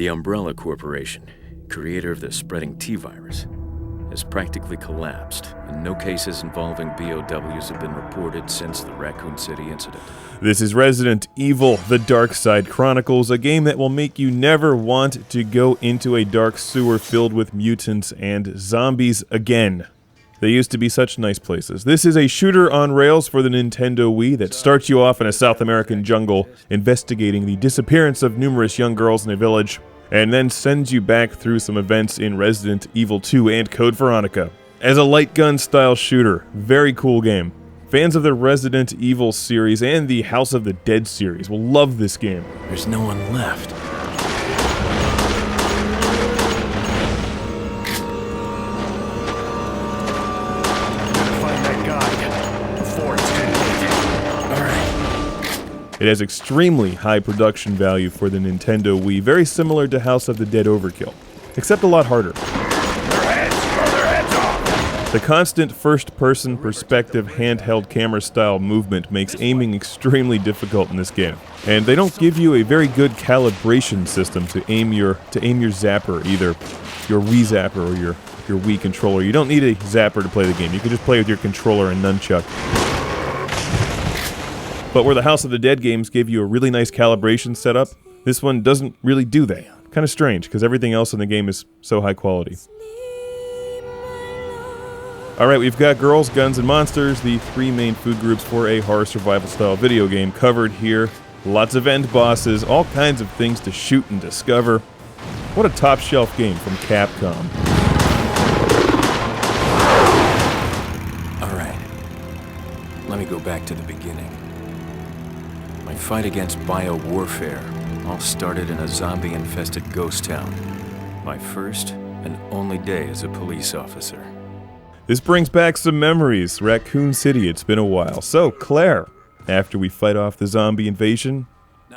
The Umbrella Corporation, creator of the spreading T-virus, has practically collapsed, and no cases involving BOWs have been reported since the Raccoon City incident. This is Resident Evil, the DARKSIDE Chronicles, a game that will make you never want to go into a dark sewer filled with mutants and zombies again. They used to be such nice places. This is a shooter on rails for the Nintendo Wii that starts you off in a South American jungle, investigating the disappearance of numerous young girls in a village, and then sends you back through some events in Resident Evil 2 and Code Veronica. As a light gun style shooter, very cool game. Fans of the Resident Evil series and the House of the Dead series will love this game. There's no one left. It has extremely high production value for the Nintendo Wii, very similar to House of the Dead Overkill, except a lot harder. The constant first-person perspective handheld camera-style movement makes aiming extremely difficult in this game, and they don't give you a very good calibration system to aim your zapper, either your Wii zapper or your Wii controller. You don't need a zapper to play the game. You can just play with your controller and nunchuck. But where the House of the Dead games give you a really nice calibration setup, this one doesn't really do that. Kind of strange, because everything else in the game is so high quality. Alright, we've got girls, guns, and monsters, the three main food groups for a horror survival style video game covered here. Lots of end bosses, all kinds of things to shoot and discover. What a top shelf game from Capcom. Alright, let me go back to the beginning. My fight against bio-warfare all started in a zombie-infested ghost town. My first and only day as a police officer. This brings back some memories. Raccoon City, it's been a while. So, Claire, after we fight off the zombie invasion,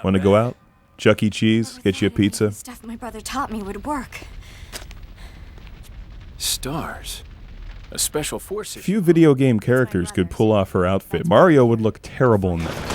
want to go out? Chuck E. Cheese, get you a pizza? Stuff my brother taught me would work. Stars. A special forces. Few video game characters could pull off her outfit. Mario would look terrible in that.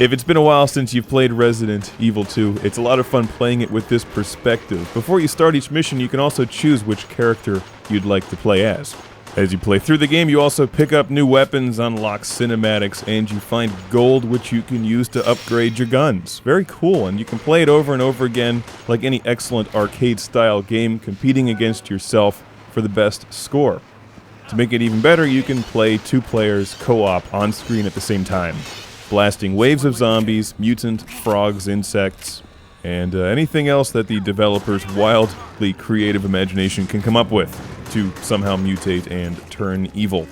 If it's been a while since you've played Resident Evil 2, it's a lot of fun playing it with this perspective. Before you start each mission, you can also choose which character you'd like to play as. As you play through the game, you also pick up new weapons, unlock cinematics, and you find gold which you can use to upgrade your guns. Very cool, and you can play it over and over again like any excellent arcade-style game, competing against yourself for the best score. To make it even better, you can play two players co-op on screen at the same time, blasting waves of zombies, mutant frogs, insects, and anything else that the developers' wildly creative imagination can come up with to somehow mutate and turn evil.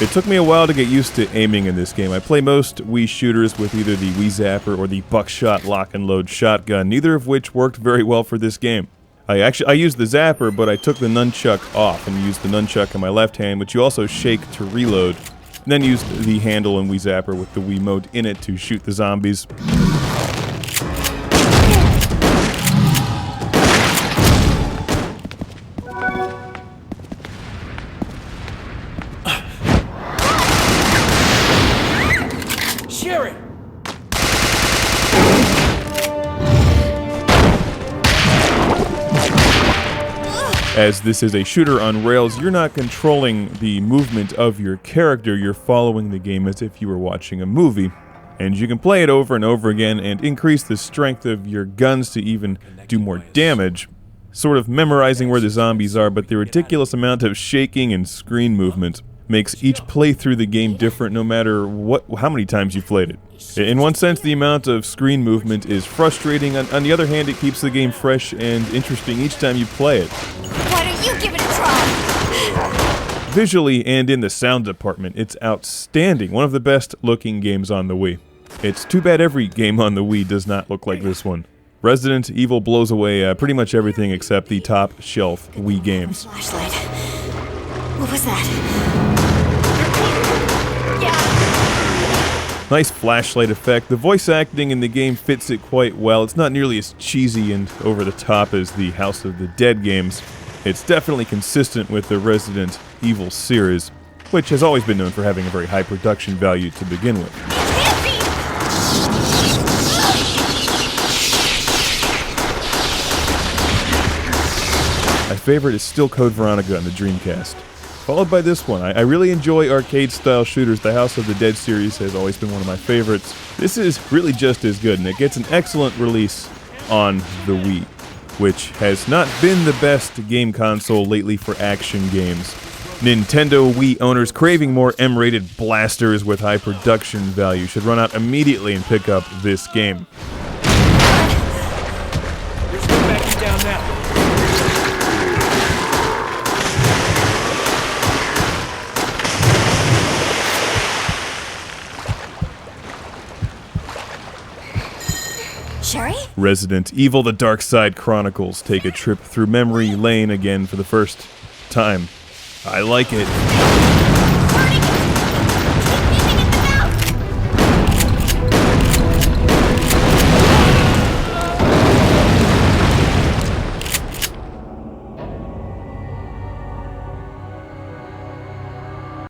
It took me a while to get used to aiming in this game. I play most Wii shooters with either the Wii Zapper or the buckshot lock-and-load shotgun, neither of which worked very well for this game. I used the Zapper, but I took the nunchuck off and used the nunchuck in my left hand, which you also shake to reload, and then used the handle in Wii Zapper with the Wii mode in it to shoot the zombies. As this is a shooter on rails, you're not controlling the movement of your character, you're following the game as if you were watching a movie. And you can play it over and over again and increase the strength of your guns to even do more damage, sort of memorizing where the zombies are, but the ridiculous amount of shaking and screen movement makes each playthrough the game different no matter how many times you've played it. In one sense, the amount of screen movement is frustrating. On the other hand, it keeps the game fresh and interesting each time you play it. Why don't you give it a try? Visually and in the sound department, it's outstanding. One of the best looking games on the Wii. It's too bad every game on the Wii does not look like this one. Resident Evil blows away pretty much everything except the top shelf Wii games. Flashlight. What was that? Yeah. Nice flashlight effect. The voice acting in the game fits it quite well. It's not nearly as cheesy and over the top as the House of the Dead games. It's definitely consistent with the Resident Evil series, which has always been known for having a very high production value to begin with. My favorite is still Code Veronica on the Dreamcast. Followed by this one. I really enjoy arcade-style shooters. The House of the Dead series has always been one of my favorites. This is really just as good, and it gets an excellent release on the Wii, which has not been the best game console lately for action games. Nintendo Wii owners craving more M-rated blasters with high production value should run out immediately and pick up this game. There's no backing down now. Sherry? Resident Evil: The DARKSIDE Chronicles take a trip through memory lane again for the first time. I like it.